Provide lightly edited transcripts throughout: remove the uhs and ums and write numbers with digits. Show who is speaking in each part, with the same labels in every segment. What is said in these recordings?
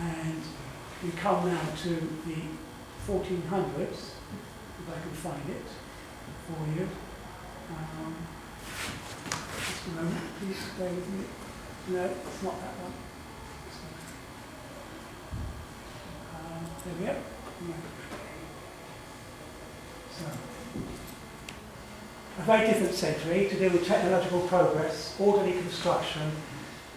Speaker 1: And we come now to the 1400s, if I can find it for you. Just a moment, please stay with me. No, it's not that one. There we go. Yeah. So, a very different century to do with technological progress, orderly construction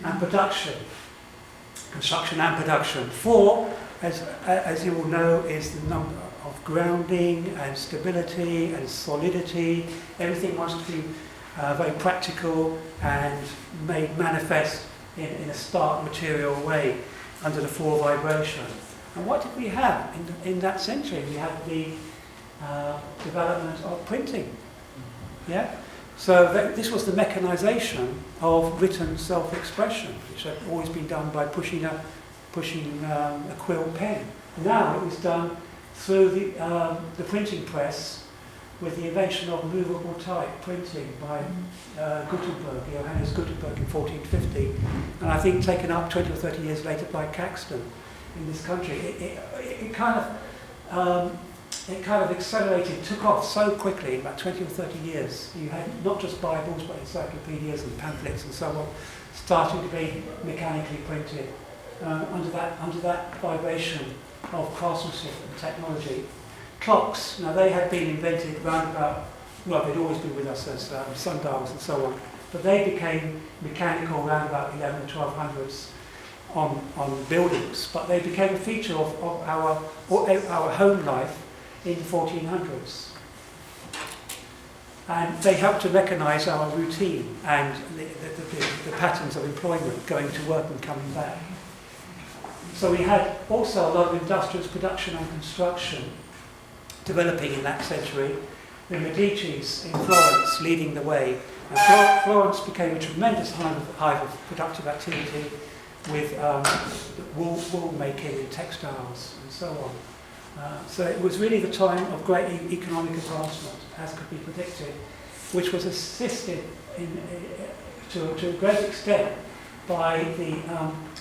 Speaker 1: and production. Construction and production. 4, as you all know, is the number of grounding and stability and solidity. Everything must be very practical and made manifest in a stark material way under the 4 vibration. And what did we have in that century? We had the development of printing. Yeah? So this was the mechanization of written self-expression, which had always been done by pushing a quill pen. Now it was done through the printing press with the invention of movable type printing by Gutenberg, Johannes Gutenberg in 1450, and I think taken up 20 or 30 years later by Caxton in this country. It kind of accelerated, took off so quickly in about 20 or 30 years. You had not just Bibles, but encyclopedias and pamphlets and so on, starting to be mechanically printed under that vibration of craftsmanship and technology. Clocks, now they had been invented round about, well, they'd always been with us as sundials and so on, but they became mechanical around about 11 or 1200s on buildings, but they became a feature of our home life in the 1400s. And they helped to mechanize our routine and the patterns of employment, going to work and coming back. So we had also a lot of industrial production and construction developing in that century. The Medicis in Florence leading the way. And Florence became a tremendous hive of productive activity with wool making and textiles and so on. So it was really the time of great economic advancement, as could be predicted, which was assisted to a great extent by the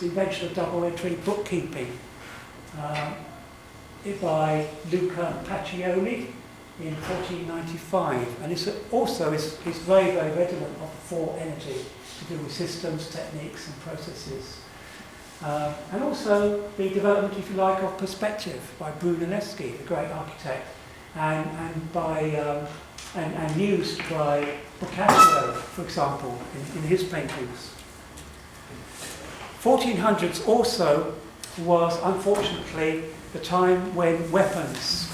Speaker 1: invention of double entry bookkeeping by Luca Pacioli in 1495. And this also is very, very redolent of the 4 energy to do with systems, techniques and processes. And also the development, if you like, of perspective by Brunelleschi, the great architect, and used by Boccaccio, for example, in his paintings. 1400s also was, unfortunately, the time when weapons,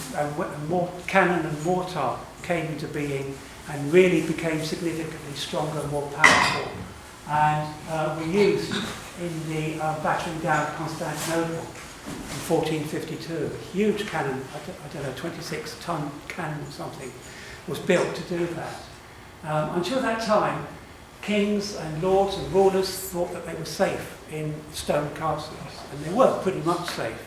Speaker 1: cannon and mortar came into being and really became significantly stronger and more powerful. And were used in the battering down Constantinople in 1452. A huge cannon, I don't know, 26-ton cannon or something, was built to do that. Until that time, kings and lords and rulers thought that they were safe in stone castles, and they were pretty much safe.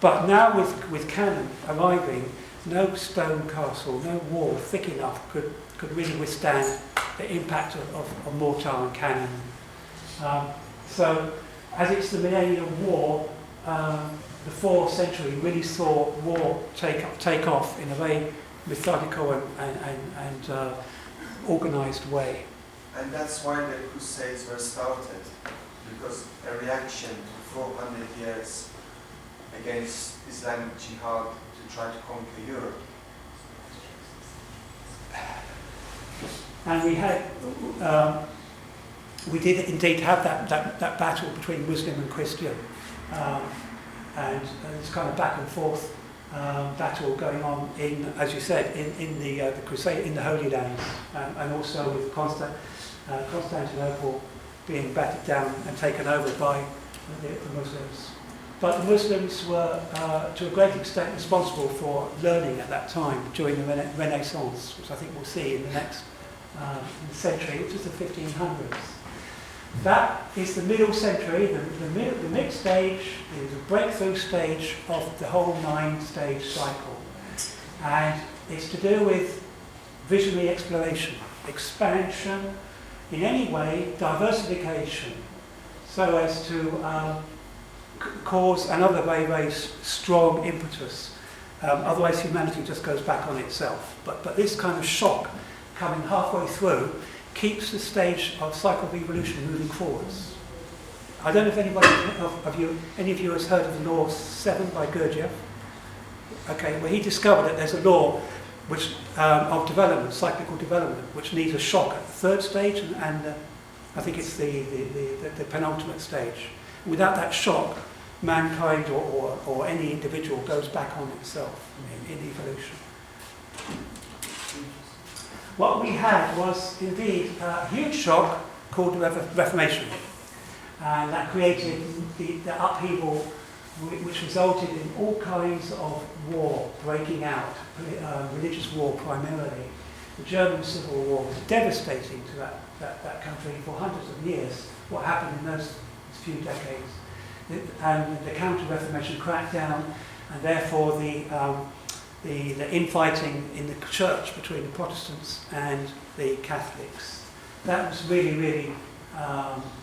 Speaker 1: But now with cannon arriving, no stone castle, no wall thick enough could really withstand the impact of mortar and cannon. So, as it's the millennium war, the 4th century really saw war take off in a very methodical and organised way.
Speaker 2: And that's why the Crusades were started, because a reaction to 400 years against Islamic jihad to try to conquer Europe.
Speaker 1: And we did indeed have that battle between Muslim and Christian, and this kind of back and forth battle going on in, as you said, in the Crusade, in the Holy Lands, and also with Constantinople being battered down and taken over by the Muslims. But the Muslims were, to a great extent, responsible for learning at that time during the Renaissance, which I think we'll see in the next century, which is the 1500s. That is the middle century, the mid-stage, the breakthrough stage of the whole 9-stage cycle. And it's to do with visionary exploration, expansion, in any way, diversification, so as to cause another very, very strong impetus. Otherwise humanity just goes back on itself. But this kind of shock coming halfway through keeps the stage of cycle of evolution moving forwards. I don't know if any of you has heard of the law 7 by Gurdjieff. Okay, well he discovered that there's a law which of development, cyclical development, which needs a shock at the third stage and I think it's the penultimate stage. Without that shock, mankind or any individual goes back on itself in evolution. What we had was indeed a huge shock called the Reformation, and that created the upheaval which resulted in all kinds of war breaking out, religious war primarily. The German Civil War was devastating to that country for hundreds of years, what happened in those few decades. And the Counter-Reformation crackdown, and therefore the infighting in the church between the Protestants and the Catholics. That was really, really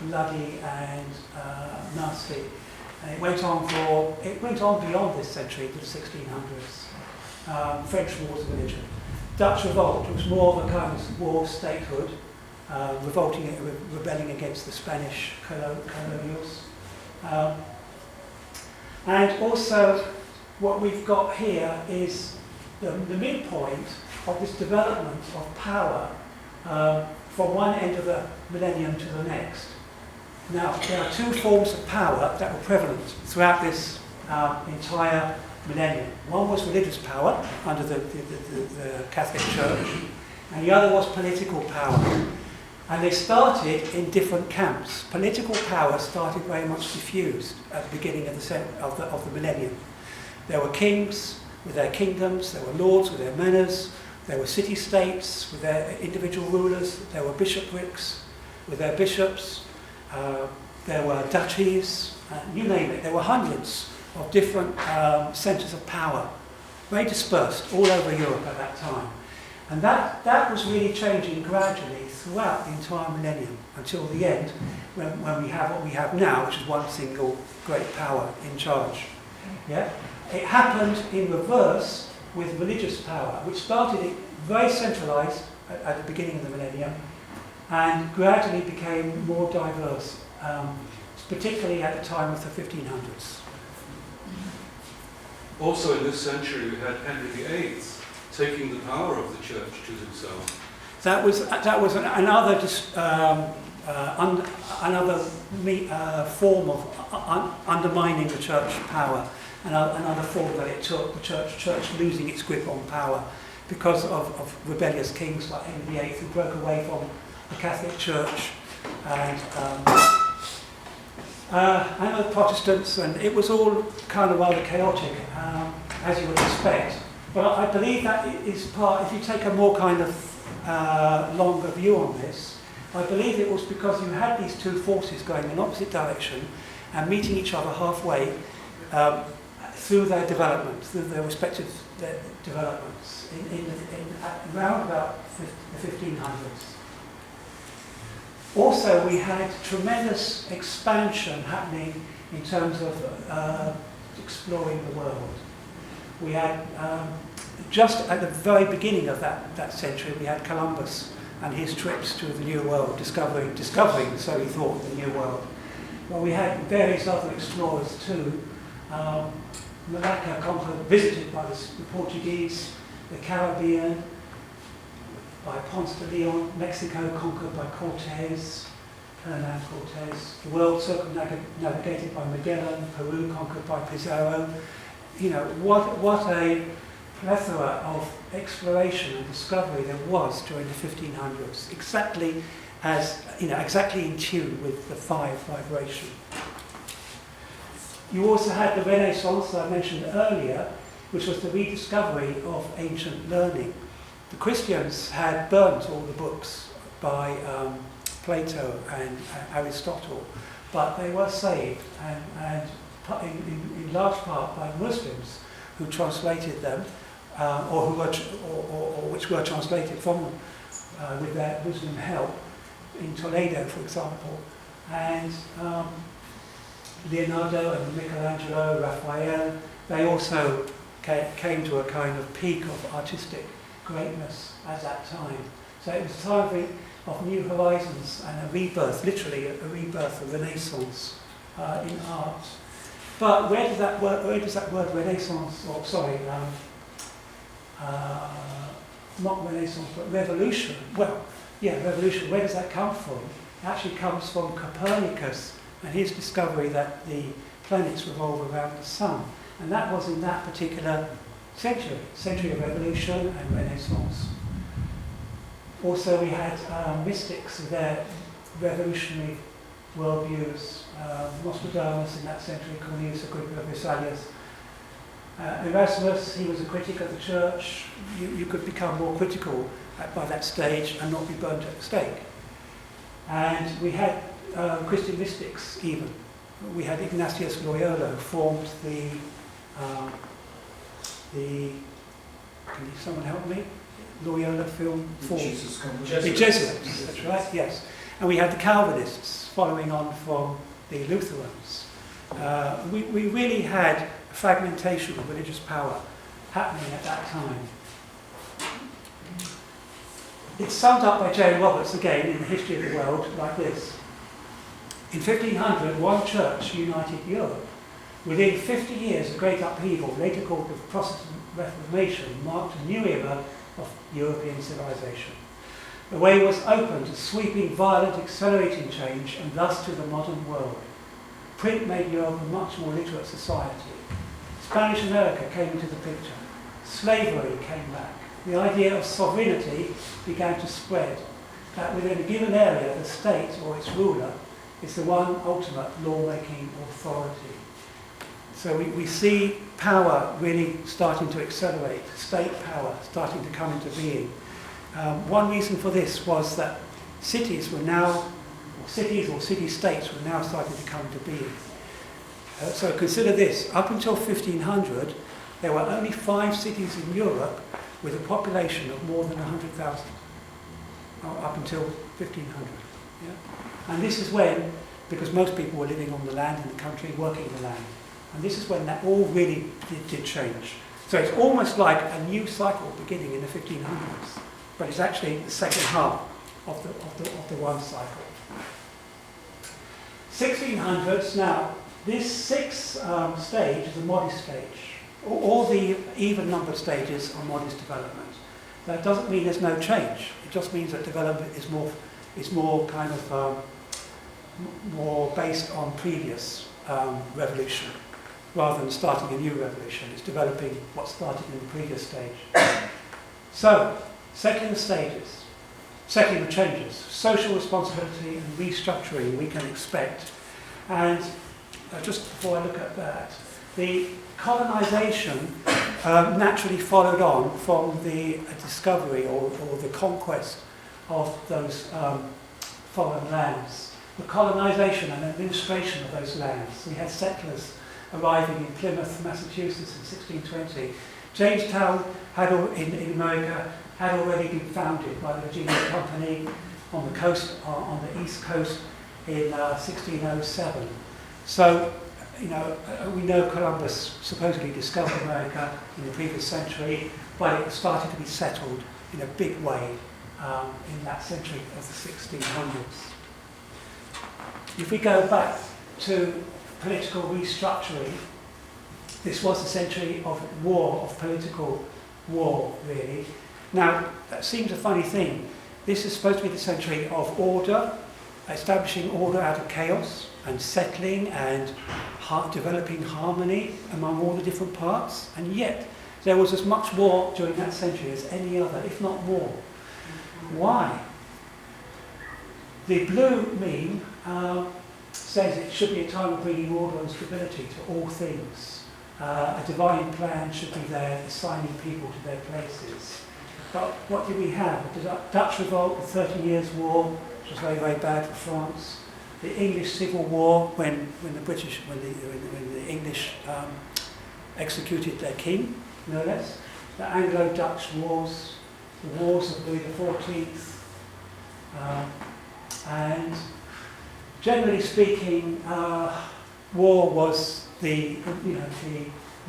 Speaker 1: bloody and nasty. And it went on beyond this century to the 1600s. French wars of religion. Dutch revolt was more of a kind of war of statehood, rebelling against the Spanish colonials. And also what we've got here is the midpoint of this development of power from one end of the millennium to the next. Now, there are two forms of power that were prevalent throughout this entire millennium. One was religious power under the Catholic Church, and the other was political power. And they started in different camps. Political power started very much diffused at the beginning of the millennium. There were kings with their kingdoms, there were lords with their manors, there were city-states with their individual rulers, there were bishoprics with their bishops, there were duchies, you name it. There were hundreds of different centres of power, very dispersed all over Europe at that time. And that was really changing gradually throughout the entire millennium until the end, when we have what we have now, which is one single great power in charge. Yeah? It happened in reverse with religious power, which started very centralised at the beginning of the millennium and gradually became more diverse, particularly at the time of the 1500s.
Speaker 3: Also in this century we had Henry VIII taking the power of the church to himself. That was
Speaker 1: another form of undermining the church power, another form that it took, the church losing its grip on power because of rebellious kings like Henry VIII who broke away from the Catholic Church and the Protestants, and it was all kind of rather chaotic, as you would expect. But I believe that is part, if you take a more kind of longer view on this, I believe it was because you had these two forces going in opposite direction and meeting each other halfway through their development, through their respective developments around about the 1500s. Also, we had tremendous expansion happening in terms of exploring the world. We had, just at the very beginning of that century, we had Columbus and his trips to the New World, discovering, so he thought, the New World. Well, we had various other explorers too. Malacca visited by the Portuguese, the Caribbean, by Ponce de Leon, Mexico conquered by Cortez, Hernan Cortez, the world circumnavigated by Magellan, Peru conquered by Pizarro. You know, what a plethora of exploration and discovery there was during the 1500s, exactly in tune with the five vibration. You also had the Renaissance that I mentioned earlier, which was the rediscovery of ancient learning. The Christians had burnt all the books by Plato and Aristotle, but they were saved and in large part by Muslims who translated them, or which were translated from them with their Muslim help in Toledo, for example. And Leonardo and Michelangelo, Raphael, they also came to a kind of peak of artistic greatness at that time. So it was a time of new horizons and a rebirth, literally a rebirth, a renaissance in art. But where does that word renaissance, or sorry, not renaissance, but revolution, well, yeah, revolution, where does that come from? It actually comes from Copernicus and his discovery that the planets revolve around the sun. And that was in that particular century of revolution and renaissance. Also we had mystics with their revolutionary worldviews, Nostradamus in that century, Cornelius Agrippa, Vesalius. Erasmus, he was a critic of the church. You could become more critical by that stage and not be burnt at the stake. And we had Christian mystics even. We had Ignatius Loyola, who formed can someone help me? Loyola formed the Jesuits, that's right, yes. And we had the Calvinists following on from the Lutherans. We really had a fragmentation of religious power happening at that time. It's summed up by J. Roberts again in the History of the World like this. In 1500, one church united Europe. Within 50 years, a great upheaval, later called the Protestant Reformation, marked a new era of European civilization. The way was open to sweeping, violent, accelerating change, and thus to the modern world. Print made Europe a much more literate society. Spanish America came into the picture. Slavery came back. The idea of sovereignty began to spread, that within a given area, the state or its ruler is the one ultimate lawmaking authority. So we see power really starting to accelerate, state power starting to come into being. One reason for this was that cities or city-states were now starting to come into being. So consider this, up until 1500, there were only 5 cities in Europe with a population of more than 100,000, up until 1500. Yeah? And this is when, because most people were living on the land in the country, working the land, and this is when that all really did change. So it's almost like a new cycle beginning in the 1500s, but it's actually the second half of the one cycle. 1600s, now, this sixth stage is a modest stage. All the even-numbered stages are modest development. That doesn't mean there's no change. It just means that development is more kind of more based on previous revolution, rather than starting a new revolution. It's developing what started in the previous stage. So, secular changes, social responsibility and restructuring we can expect. And just before I look at that, the colonisation naturally followed on from the discovery or the conquest of those foreign lands. The colonisation and administration of those lands. We had settlers arriving in Plymouth, Massachusetts in 1620. Jamestown in America had already been founded by the Virginia Company on the coast, on the east coast in 1607. So, we know Columbus supposedly discovered America in the previous century, but it started to be settled in a big way in that century of the 1600s. If we go back to political restructuring, this was a century of war, of political war, really. Now, that seems a funny thing. This is supposed to be the century of order, establishing order out of chaos, and settling and developing harmony among all the different parts. And yet, there was as much war during that century as any other, if not more. Why? The blue meme says it should be a time of bringing order and stability to all things. A divine plan should be there, assigning people to their places. But what did we have? The Dutch Revolt, the 30 Years' War, which was very, very bad for France. The English Civil War, when the English executed their king, no less. The Anglo-Dutch Wars, the wars of Louis XIV, and generally speaking, war was the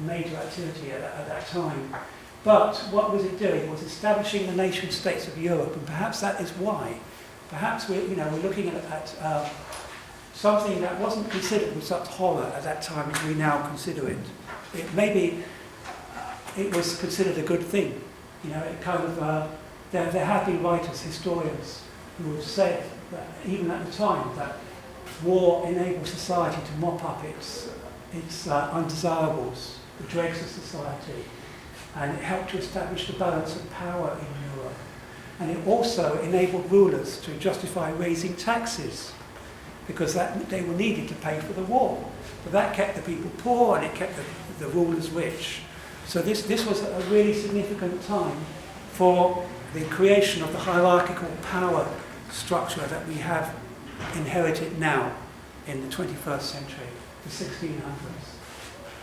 Speaker 1: major activity at that time. But what was it doing? It was establishing the nation states of Europe, and perhaps that is why. Perhaps we're looking at something that wasn't considered with such horror at that time as we now consider it. Maybe it was considered a good thing. It kind of there have been writers, historians, who have said that even at the time that war enabled society to mop up its undesirables, the dregs of society, and it helped to establish the balance of power in Europe. And it also enabled rulers to justify raising taxes, because they were needed to pay for the war. But that kept the people poor and it kept the rulers rich. So this was a really significant time for the creation of the hierarchical power structure that we have inherited now in the 21st century, the 1600s,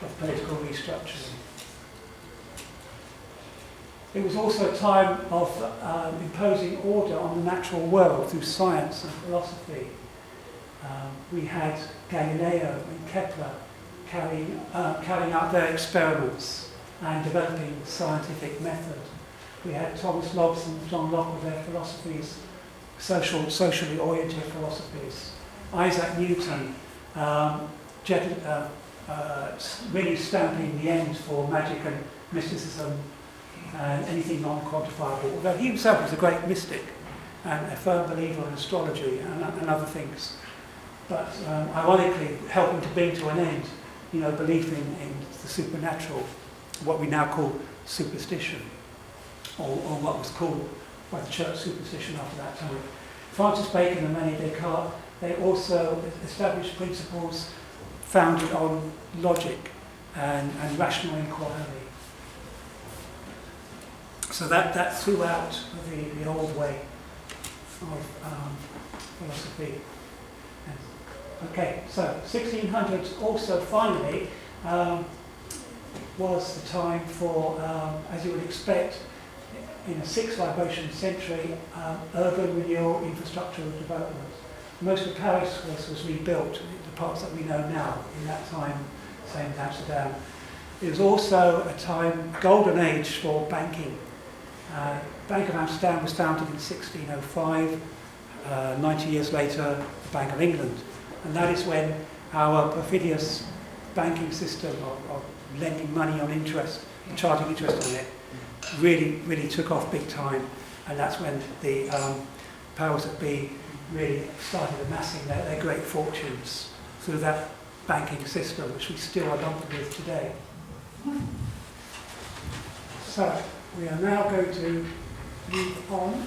Speaker 1: of political restructuring. It was also a time of imposing order on the natural world through science and philosophy. We had Galileo and Kepler carrying out their experiments and developing the scientific method. We had Thomas Hobbes and John Locke with their philosophies, socially oriented philosophies. Isaac Newton really stamping the end for magic and mysticism and anything non-quantifiable, although he himself was a great mystic and a firm believer in astrology and other things. But ironically, helping to bring to an end, belief in the supernatural, what we now call superstition, or what was called by the church superstition after that time. Francis Bacon and René Descartes, they also established principles founded on logic and rational inquiry. So that threw out the old way of philosophy. Okay, so 1600s also finally was the time for, as you would expect, in a sixth vibration century, urban renewal, infrastructural development. Most of Paris was rebuilt, the parts that we know now, in that time, same as Amsterdam. It was also a time, golden age for banking. Bank of Amsterdam was founded in 1605, 90 years later, the Bank of England. And that is when our perfidious banking system of lending money on interest, and charging interest on it, really took off big time. And that's when the powers that be really started amassing their great fortunes through that banking system, which we still are lumped with today. So we are now going to move on